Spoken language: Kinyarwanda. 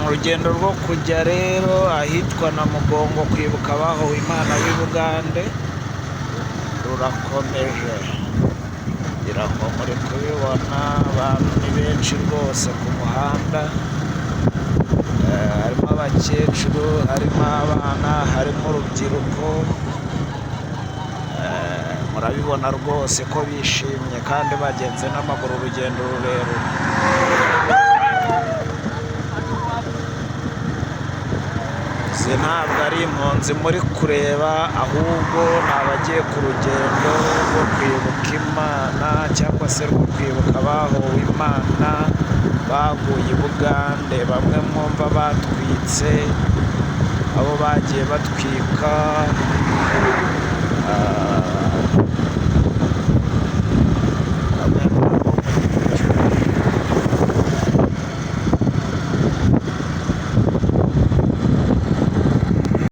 urugendo rwo kujya rero ahitwa na Mugongo kwibuka abahowe Imana b'i Bugande rurakomeje, ngira ngo muri kubibona abantu ni benshi rwose ku muhanda, harimo abakecuru, harimo abana, harimo urubyiruko, murabibona rwose ko bishimye kandi bagenze n'amaguru urugendo rurerure. Izi ntabwo ari impunzi muri kureba, ahubwo ni abagiye ku rugendo rwo kwibuka Imana cyangwa se rwo kwibuka abahowe Imana baguye i Bugande. Bamwe mwumva batwitse, abo bagiye batwika